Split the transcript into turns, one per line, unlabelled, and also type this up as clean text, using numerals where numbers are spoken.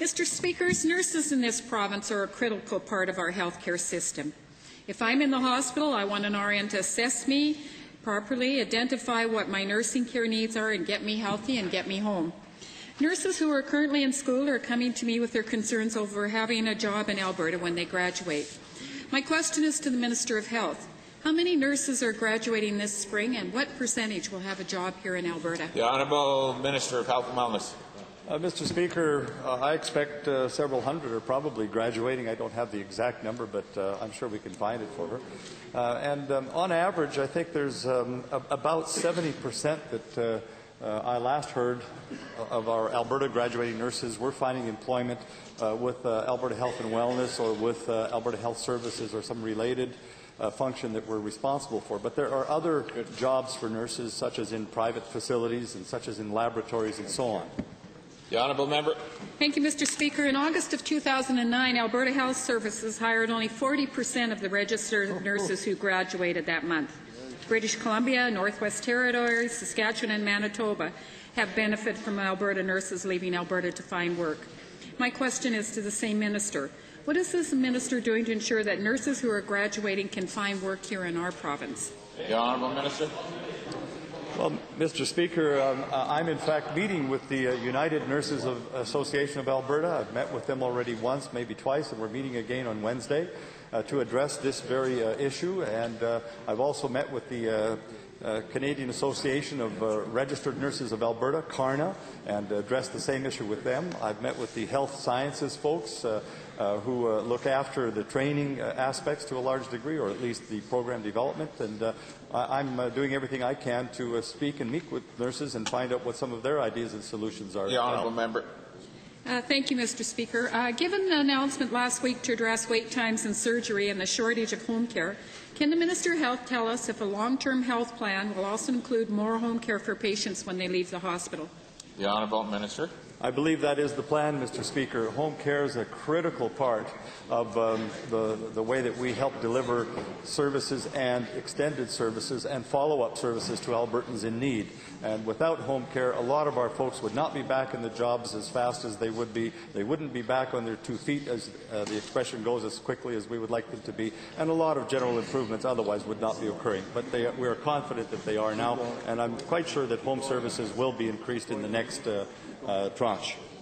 Mr. Speaker, nurses in this province are a critical part of our healthcare system. If I'm in the hospital, I want an RN to assess me properly, identify what my nursing care needs are, and get me healthy and get me home. Nurses who are currently in school are coming to me with their concerns over having a job in Alberta when they graduate. My question is to the Minister of Health. How many nurses are graduating this spring, and what percentage will have a job here in Alberta?
The Honourable Minister of Health and Wellness.
Mr. Speaker, I expect several hundred are probably graduating. I don't have the exact number, but I'm sure we can find it for her. On average, I think there's about 70% that I last heard of our Alberta graduating nurses were finding employment with Alberta Health and Wellness or with Alberta Health Services or some related function that we're responsible for. But there are other jobs for nurses, such as in private facilities and such as in laboratories and so on.
The Honourable Member.
Thank you, Mr. Speaker. In August of 2009, Alberta Health Services hired only 40% of the registered nurses who graduated that month. British Columbia, Northwest Territories, Saskatchewan and Manitoba have benefited from Alberta nurses leaving Alberta to find work. My question is to the same minister. What is this minister doing to ensure that nurses who are graduating can find work here in our province?
The Honourable Minister.
Well, Mr. Speaker, I'm in fact meeting with the United Nurses Association of Alberta. I've met with them already once, maybe twice, and we're meeting again on Wednesday to address this very issue. And I've also met with the Canadian Association of Registered Nurses of Alberta, CARNA, and addressed the same issue with them. I've met with the health sciences folks who look after the training aspects to a large degree, or at least the program development. And I'm doing everything I can to speak and meet with nurses and find out what some of their ideas and solutions are.
The Honourable Member.
Thank you, Mr. Speaker. Given the announcement last week to address wait times in surgery and the shortage of home care, can the Minister of Health tell us if a long-term health plan will also include more home care for patients when they leave the hospital?
The Honourable Minister.
I believe that is the plan, Mr. Speaker. Home care is a critical part of the way that we help deliver services and extended services and follow-up services to Albertans in need. And without home care, a lot of our folks would not be back in the jobs as fast as they would be. They wouldn't be back on their 2 feet, as the expression goes, as quickly as we would like them to be. And a lot of general improvements otherwise would not be occurring. But we are confident that they are now, and I'm quite sure that home services will be increased in the next tranche.